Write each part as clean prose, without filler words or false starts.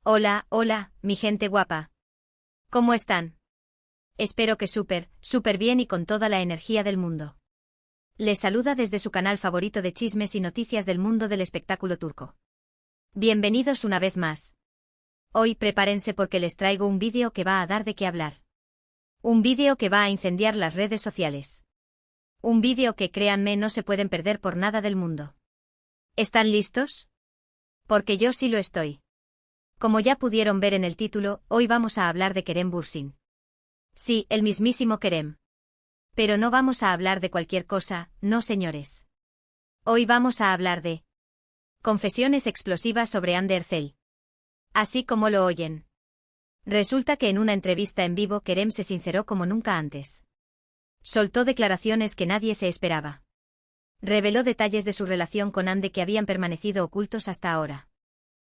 Hola, hola, mi gente guapa. ¿Cómo están? Espero que súper bien y con toda la energía del mundo. Les saluda desde su canal favorito de chismes y noticias del mundo del espectáculo turco. Bienvenidos una vez más. Hoy prepárense porque les traigo un vídeo que va a dar de qué hablar. Un vídeo que va a incendiar las redes sociales. Un vídeo que, créanme, no se pueden perder por nada del mundo. ¿Están listos? Porque yo sí lo estoy. Como ya pudieron ver en el título, hoy vamos a hablar de Kerem Bürsin. Sí, el mismísimo Kerem. Pero no vamos a hablar de cualquier cosa, no señores. Hoy vamos a hablar de confesiones explosivas sobre Hande Erçel. Así como lo oyen. Resulta que en una entrevista en vivo Kerem se sinceró como nunca antes. Soltó declaraciones que nadie se esperaba. Reveló detalles de su relación con Hande que habían permanecido ocultos hasta ahora.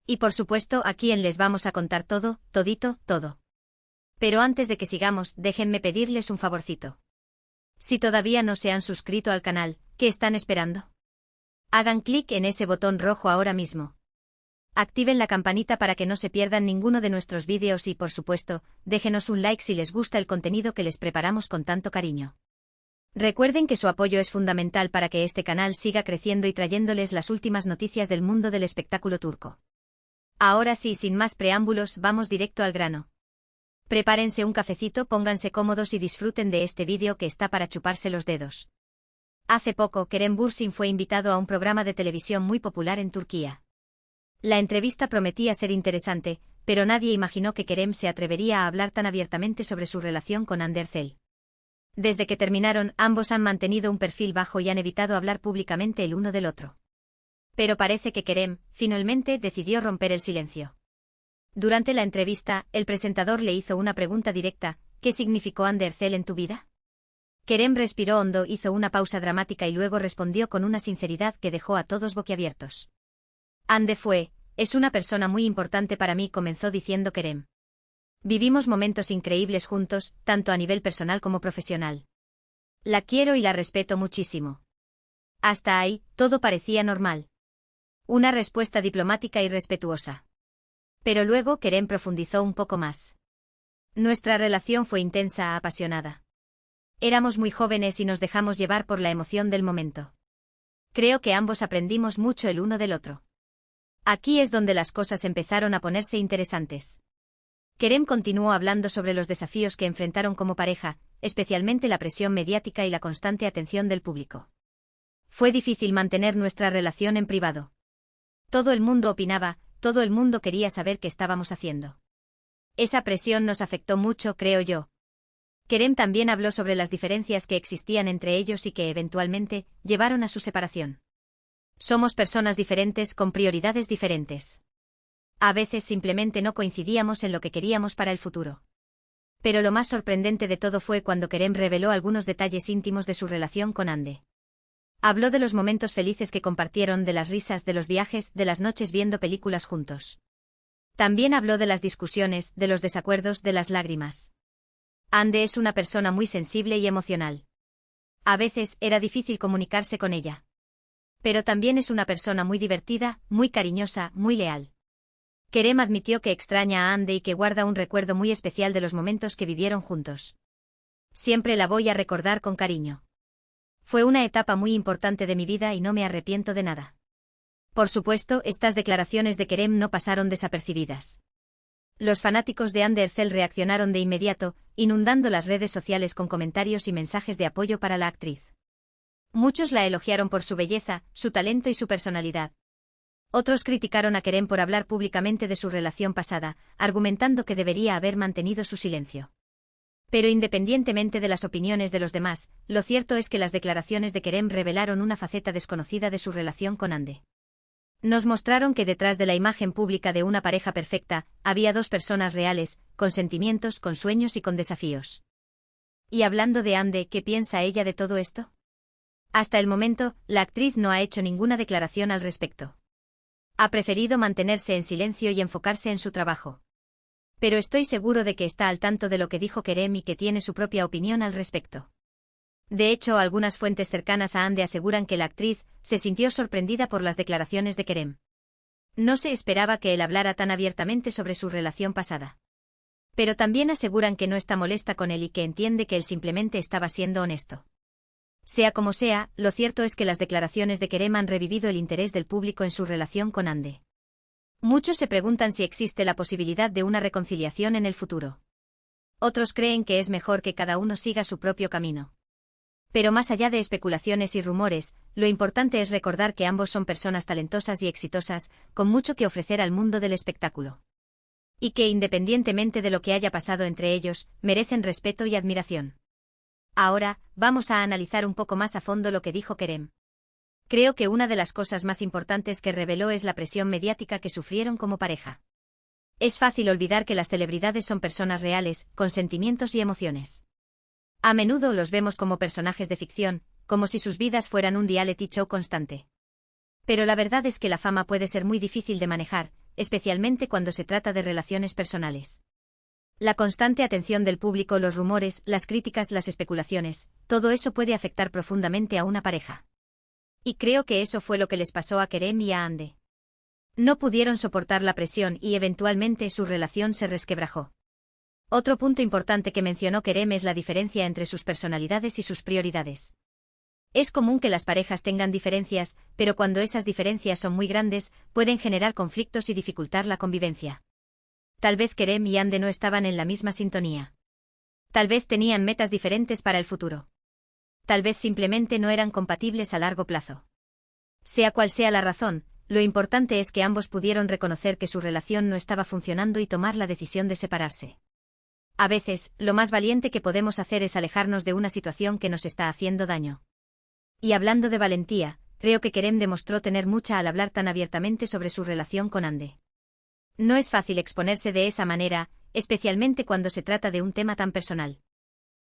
Y por supuesto, aquí les vamos a contar todo, todito, todo. Pero antes de que sigamos, déjenme pedirles un favorcito. Si todavía no se han suscrito al canal, ¿qué están esperando? Hagan clic en ese botón rojo ahora mismo. Activen la campanita para que no se pierdan ninguno de nuestros vídeos y, por supuesto, déjenos un like si les gusta el contenido que les preparamos con tanto cariño. Recuerden que su apoyo es fundamental para que este canal siga creciendo y trayéndoles las últimas noticias del mundo del espectáculo turco. Ahora sí, sin más preámbulos, vamos directo al grano. Prepárense un cafecito, pónganse cómodos y disfruten de este vídeo que está para chuparse los dedos. Hace poco, Kerem Bürsin fue invitado a un programa de televisión muy popular en Turquía. La entrevista prometía ser interesante, pero nadie imaginó que Kerem se atrevería a hablar tan abiertamente sobre su relación con Hande Erçel. Desde que terminaron, ambos han mantenido un perfil bajo y han evitado hablar públicamente el uno del otro. Pero parece que Kerem, finalmente, decidió romper el silencio. Durante la entrevista, el presentador le hizo una pregunta directa: ¿qué significó Hande Erçel en tu vida? Kerem respiró hondo, hizo una pausa dramática y luego respondió con una sinceridad que dejó a todos boquiabiertos. Hande es una persona muy importante para mí, comenzó diciendo Kerem. Vivimos momentos increíbles juntos, tanto a nivel personal como profesional. La quiero y la respeto muchísimo. Hasta ahí, todo parecía normal. Una respuesta diplomática y respetuosa. Pero luego Kerem profundizó un poco más. Nuestra relación fue intensa, apasionada. Éramos muy jóvenes y nos dejamos llevar por la emoción del momento. Creo que ambos aprendimos mucho el uno del otro. Aquí es donde las cosas empezaron a ponerse interesantes. Kerem continuó hablando sobre los desafíos que enfrentaron como pareja, especialmente la presión mediática y la constante atención del público. Fue difícil mantener nuestra relación en privado. Todo el mundo opinaba, todo el mundo quería saber qué estábamos haciendo. Esa presión nos afectó mucho, creo yo. Kerem también habló sobre las diferencias que existían entre ellos y que eventualmente llevaron a su separación. Somos personas diferentes con prioridades diferentes. A veces simplemente no coincidíamos en lo que queríamos para el futuro. Pero lo más sorprendente de todo fue cuando Kerem reveló algunos detalles íntimos de su relación con Hande. Habló de los momentos felices que compartieron, de las risas, de los viajes, de las noches viendo películas juntos. También habló de las discusiones, de los desacuerdos, de las lágrimas. Hande es una persona muy sensible y emocional. A veces era difícil comunicarse con ella. Pero también es una persona muy divertida, muy cariñosa, muy leal. Kerem admitió que extraña a Hande y que guarda un recuerdo muy especial de los momentos que vivieron juntos. Siempre la voy a recordar con cariño. Fue una etapa muy importante de mi vida y no me arrepiento de nada. Por supuesto, estas declaraciones de Kerem no pasaron desapercibidas. Los fanáticos de Hande Erçel reaccionaron de inmediato, inundando las redes sociales con comentarios y mensajes de apoyo para la actriz. Muchos la elogiaron por su belleza, su talento y su personalidad. Otros criticaron a Kerem por hablar públicamente de su relación pasada, argumentando que debería haber mantenido su silencio. Pero independientemente de las opiniones de los demás, lo cierto es que las declaraciones de Kerem revelaron una faceta desconocida de su relación con Hande. Nos mostraron que detrás de la imagen pública de una pareja perfecta, había dos personas reales, con sentimientos, con sueños y con desafíos. Y hablando de Hande, ¿qué piensa ella de todo esto? Hasta el momento, la actriz no ha hecho ninguna declaración al respecto. Ha preferido mantenerse en silencio y enfocarse en su trabajo. Pero estoy seguro de que está al tanto de lo que dijo Kerem y que tiene su propia opinión al respecto. De hecho, algunas fuentes cercanas a Hande aseguran que la actriz se sintió sorprendida por las declaraciones de Kerem. No se esperaba que él hablara tan abiertamente sobre su relación pasada. Pero también aseguran que no está molesta con él y que entiende que él simplemente estaba siendo honesto. Sea como sea, lo cierto es que las declaraciones de Kerem han revivido el interés del público en su relación con Hande. Muchos se preguntan si existe la posibilidad de una reconciliación en el futuro. Otros creen que es mejor que cada uno siga su propio camino. Pero más allá de especulaciones y rumores, lo importante es recordar que ambos son personas talentosas y exitosas, con mucho que ofrecer al mundo del espectáculo. Y que independientemente de lo que haya pasado entre ellos, merecen respeto y admiración. Ahora, vamos a analizar un poco más a fondo lo que dijo Kerem. Creo que una de las cosas más importantes que reveló es la presión mediática que sufrieron como pareja. Es fácil olvidar que las celebridades son personas reales, con sentimientos y emociones. A menudo los vemos como personajes de ficción, como si sus vidas fueran un reality show constante. Pero la verdad es que la fama puede ser muy difícil de manejar, especialmente cuando se trata de relaciones personales. La constante atención del público, los rumores, las críticas, las especulaciones, todo eso puede afectar profundamente a una pareja. Y creo que eso fue lo que les pasó a Kerem y a Hande. No pudieron soportar la presión y eventualmente su relación se resquebrajó. Otro punto importante que mencionó Kerem es la diferencia entre sus personalidades y sus prioridades. Es común que las parejas tengan diferencias, pero cuando esas diferencias son muy grandes, pueden generar conflictos y dificultar la convivencia. Tal vez Kerem y Hande no estaban en la misma sintonía. Tal vez tenían metas diferentes para el futuro. Tal vez simplemente no eran compatibles a largo plazo. Sea cual sea la razón, lo importante es que ambos pudieron reconocer que su relación no estaba funcionando y tomar la decisión de separarse. A veces, lo más valiente que podemos hacer es alejarnos de una situación que nos está haciendo daño. Y hablando de valentía, creo que Kerem demostró tener mucha al hablar tan abiertamente sobre su relación con Hande. No es fácil exponerse de esa manera, especialmente cuando se trata de un tema tan personal.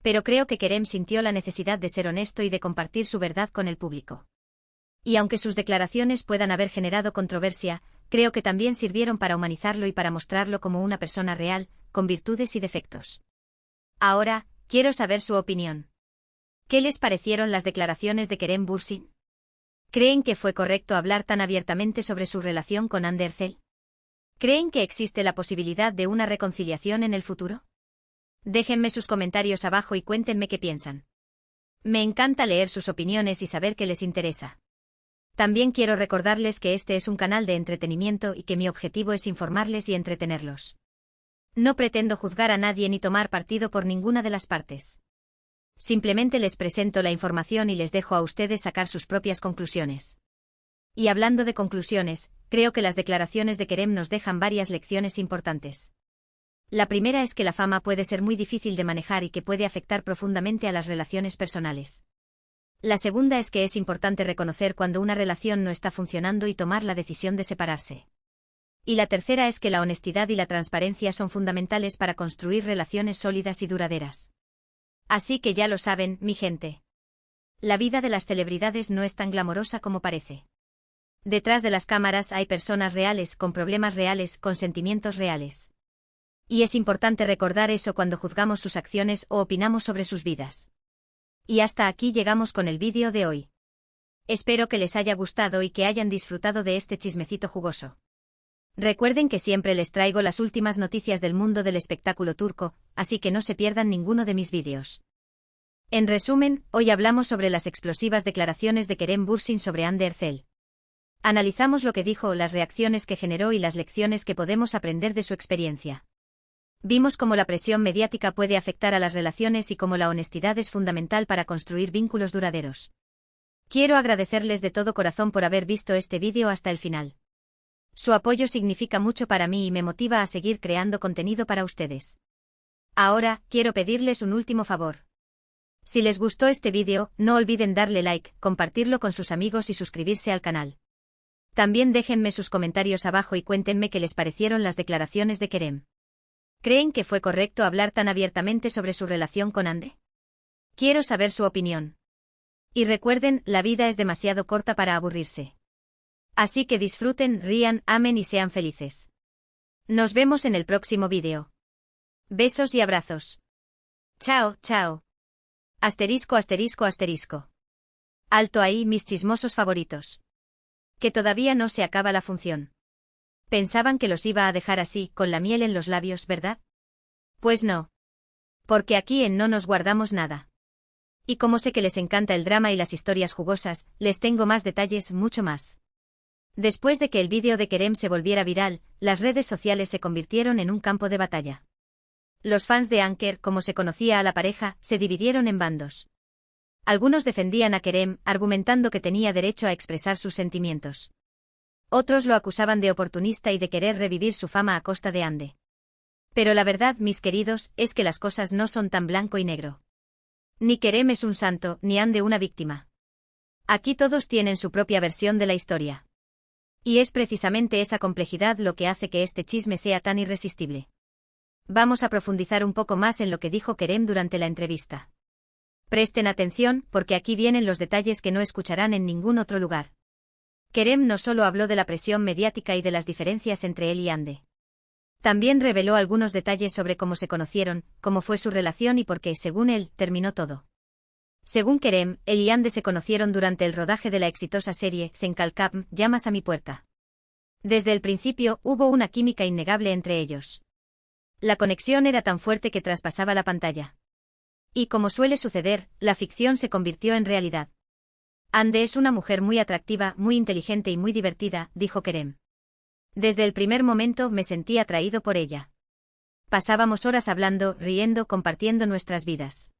Pero creo que Kerem sintió la necesidad de ser honesto y de compartir su verdad con el público. Y aunque sus declaraciones puedan haber generado controversia, creo que también sirvieron para humanizarlo y para mostrarlo como una persona real, con virtudes y defectos. Ahora, quiero saber su opinión. ¿Qué les parecieron las declaraciones de Kerem Bürsin? ¿Creen que fue correcto hablar tan abiertamente sobre su relación con Hande Erçel? ¿Creen que existe la posibilidad de una reconciliación en el futuro? Déjenme sus comentarios abajo y cuéntenme qué piensan. Me encanta leer sus opiniones y saber qué les interesa. También quiero recordarles que este es un canal de entretenimiento y que mi objetivo es informarles y entretenerlos. No pretendo juzgar a nadie ni tomar partido por ninguna de las partes. Simplemente les presento la información y les dejo a ustedes sacar sus propias conclusiones. Y hablando de conclusiones, creo que las declaraciones de Kerem nos dejan varias lecciones importantes. La primera es que la fama puede ser muy difícil de manejar y que puede afectar profundamente a las relaciones personales. La segunda es que es importante reconocer cuando una relación no está funcionando y tomar la decisión de separarse. Y la tercera es que la honestidad y la transparencia son fundamentales para construir relaciones sólidas y duraderas. Así que ya lo saben, mi gente. La vida de las celebridades no es tan glamorosa como parece. Detrás de las cámaras hay personas reales, con problemas reales, con sentimientos reales. Y es importante recordar eso cuando juzgamos sus acciones o opinamos sobre sus vidas. Y hasta aquí llegamos con el vídeo de hoy. Espero que les haya gustado y que hayan disfrutado de este chismecito jugoso. Recuerden que siempre les traigo las últimas noticias del mundo del espectáculo turco, así que no se pierdan ninguno de mis vídeos. En resumen, hoy hablamos sobre las explosivas declaraciones de Kerem Bürsin sobre Hande Erçel. Analizamos lo que dijo, las reacciones que generó y las lecciones que podemos aprender de su experiencia. Vimos cómo la presión mediática puede afectar a las relaciones y cómo la honestidad es fundamental para construir vínculos duraderos. Quiero agradecerles de todo corazón por haber visto este vídeo hasta el final. Su apoyo significa mucho para mí y me motiva a seguir creando contenido para ustedes. Ahora, quiero pedirles un último favor. Si les gustó este vídeo, no olviden darle like, compartirlo con sus amigos y suscribirse al canal. También déjenme sus comentarios abajo y cuéntenme qué les parecieron las declaraciones de Kerem. ¿Creen que fue correcto hablar tan abiertamente sobre su relación con Hande? Quiero saber su opinión. Y recuerden, la vida es demasiado corta para aburrirse. Así que disfruten, rían, amen y sean felices. Nos vemos en el próximo vídeo. Besos y abrazos. Chao, chao. Asterisco, asterisco, asterisco. Alto ahí, mis chismosos favoritos. Que todavía no se acaba la función. Pensaban que los iba a dejar así, con la miel en los labios, ¿verdad? Pues no. Porque aquí en No nos guardamos nada. Y como sé que les encanta el drama y las historias jugosas, les tengo más detalles, mucho más. Después de que el vídeo de Kerem se volviera viral, las redes sociales se convirtieron en un campo de batalla. Los fans de Anker, como se conocía a la pareja, se dividieron en bandos. Algunos defendían a Kerem, argumentando que tenía derecho a expresar sus sentimientos. Otros lo acusaban de oportunista y de querer revivir su fama a costa de Ande. Pero la verdad, mis queridos, es que las cosas no son tan blanco y negro. Ni Kerem es un santo, ni Ande una víctima. Aquí todos tienen su propia versión de la historia. Y es precisamente esa complejidad lo que hace que este chisme sea tan irresistible. Vamos a profundizar un poco más en lo que dijo Kerem durante la entrevista. Presten atención, porque aquí vienen los detalles que no escucharán en ningún otro lugar. Kerem no solo habló de la presión mediática y de las diferencias entre él y Ande. También reveló algunos detalles sobre cómo se conocieron, cómo fue su relación y por qué, según él, terminó todo. Según Kerem, él y Ande se conocieron durante el rodaje de la exitosa serie Senkalkam, Llamas a mi puerta. Desde el principio hubo una química innegable entre ellos. La conexión era tan fuerte que traspasaba la pantalla. Y como suele suceder, la ficción se convirtió en realidad. Ande es una mujer muy atractiva, muy inteligente y muy divertida, dijo Kerem. Desde el primer momento me sentí atraído por ella. Pasábamos horas hablando, riendo, compartiendo nuestras vidas.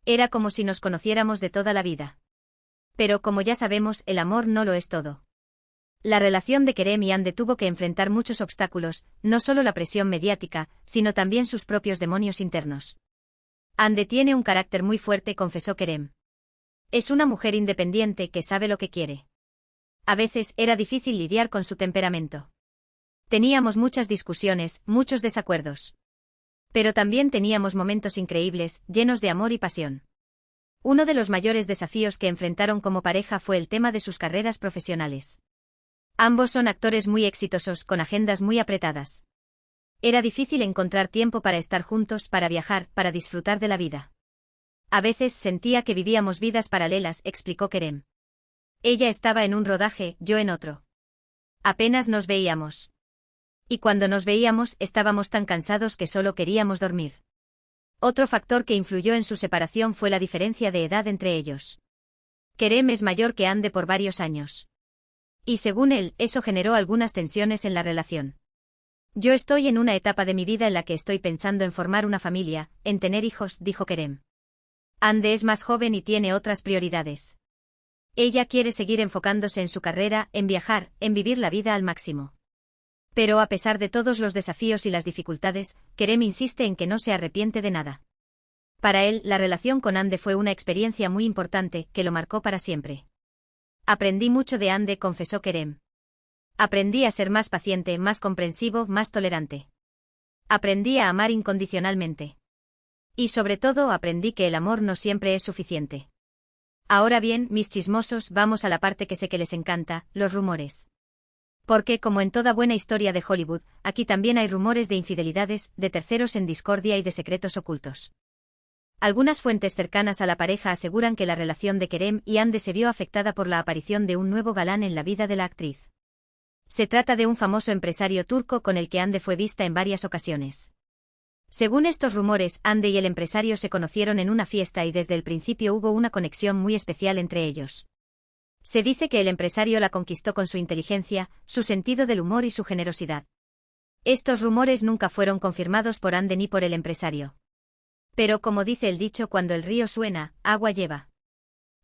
Era como si nos conociéramos de toda la vida. Pero como ya sabemos, el amor no lo es todo. La relación de Kerem y Ande tuvo que enfrentar muchos obstáculos, no solo la presión mediática, sino también sus propios demonios internos. Ande tiene un carácter muy fuerte, confesó Kerem. Es una mujer independiente que sabe lo que quiere. A veces era difícil lidiar con su temperamento. Teníamos muchas discusiones, muchos desacuerdos. Pero también teníamos momentos increíbles, llenos de amor y pasión. Uno de los mayores desafíos que enfrentaron como pareja fue el tema de sus carreras profesionales. Ambos son actores muy exitosos, con agendas muy apretadas. Era difícil encontrar tiempo para estar juntos, para viajar, para disfrutar de la vida. A veces sentía que vivíamos vidas paralelas, explicó Kerem. Ella estaba en un rodaje, yo en otro. Apenas nos veíamos. Y cuando nos veíamos, estábamos tan cansados que solo queríamos dormir. Otro factor que influyó en su separación fue la diferencia de edad entre ellos. Kerem es mayor que Ande por varios años. Y según él, eso generó algunas tensiones en la relación. Yo estoy en una etapa de mi vida en la que estoy pensando en formar una familia, en tener hijos, dijo Kerem. Ande es más joven y tiene otras prioridades. Ella quiere seguir enfocándose en su carrera, en viajar, en vivir la vida al máximo. Pero a pesar de todos los desafíos y las dificultades, Kerem insiste en que no se arrepiente de nada. Para él, la relación con Ande fue una experiencia muy importante, que lo marcó para siempre. Aprendí mucho de Ande, confesó Kerem. Aprendí a ser más paciente, más comprensivo, más tolerante. Aprendí a amar incondicionalmente. Y sobre todo aprendí que el amor no siempre es suficiente. Ahora bien, mis chismosos, vamos a la parte que sé que les encanta, los rumores. Porque, como en toda buena historia de Hollywood, aquí también hay rumores de infidelidades, de terceros en discordia y de secretos ocultos. Algunas fuentes cercanas a la pareja aseguran que la relación de Kerem y Ande se vio afectada por la aparición de un nuevo galán en la vida de la actriz. Se trata de un famoso empresario turco con el que Ande fue vista en varias ocasiones. Según estos rumores, Ande y el empresario se conocieron en una fiesta y desde el principio hubo una conexión muy especial entre ellos. Se dice que el empresario la conquistó con su inteligencia, su sentido del humor y su generosidad. Estos rumores nunca fueron confirmados por Ande ni por el empresario. Pero como dice el dicho, cuando el río suena, agua lleva.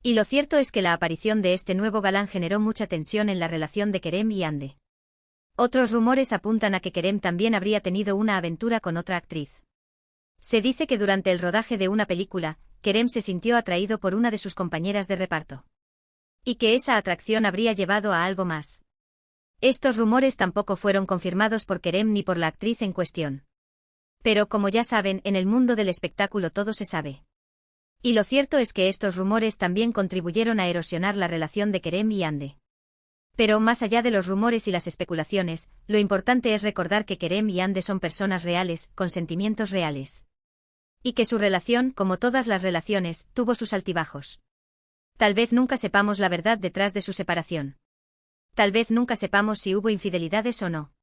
Y lo cierto es que la aparición de este nuevo galán generó mucha tensión en la relación de Kerem y Ande. Otros rumores apuntan a que Kerem también habría tenido una aventura con otra actriz. Se dice que durante el rodaje de una película, Kerem se sintió atraído por una de sus compañeras de reparto. Y que esa atracción habría llevado a algo más. Estos rumores tampoco fueron confirmados por Kerem ni por la actriz en cuestión. Pero como ya saben, en el mundo del espectáculo todo se sabe. Y lo cierto es que estos rumores también contribuyeron a erosionar la relación de Kerem y Ande. Pero más allá de los rumores y las especulaciones, lo importante es recordar que Kerem y Ande son personas reales, con sentimientos reales. Y que su relación, como todas las relaciones, tuvo sus altibajos. Tal vez nunca sepamos la verdad detrás de su separación. Tal vez nunca sepamos si hubo infidelidades o no.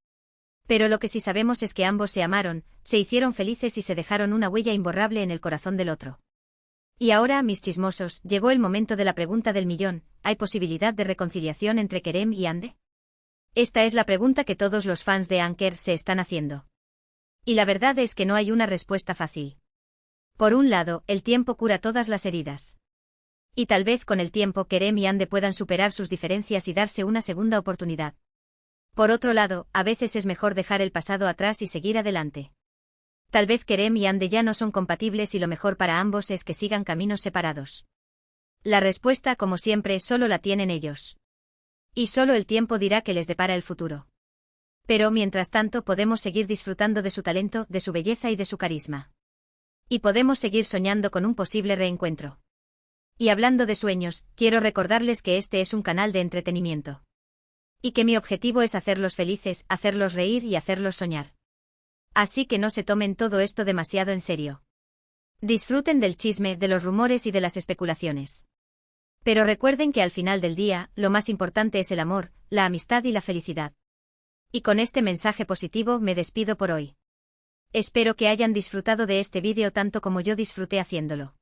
Pero lo que sí sabemos es que ambos se amaron, se hicieron felices y se dejaron una huella imborrable en el corazón del otro. Y ahora, mis chismosos, llegó el momento de la pregunta del millón: ¿hay posibilidad de reconciliación entre Kerem y Hande? Esta es la pregunta que todos los fans de Anker se están haciendo. Y la verdad es que no hay una respuesta fácil. Por un lado, el tiempo cura todas las heridas. Y tal vez con el tiempo Kerem y Hande puedan superar sus diferencias y darse una segunda oportunidad. Por otro lado, a veces es mejor dejar el pasado atrás y seguir adelante. Tal vez Kerem y Hande ya no son compatibles y lo mejor para ambos es que sigan caminos separados. La respuesta, como siempre, solo la tienen ellos. Y solo el tiempo dirá qué les depara el futuro. Pero mientras tanto podemos seguir disfrutando de su talento, de su belleza y de su carisma. Y podemos seguir soñando con un posible reencuentro. Y hablando de sueños, quiero recordarles que este es un canal de entretenimiento. Y que mi objetivo es hacerlos felices, hacerlos reír y hacerlos soñar. Así que no se tomen todo esto demasiado en serio. Disfruten del chisme, de los rumores y de las especulaciones. Pero recuerden que al final del día, lo más importante es el amor, la amistad y la felicidad. Y con este mensaje positivo me despido por hoy. Espero que hayan disfrutado de este vídeo tanto como yo disfruté haciéndolo.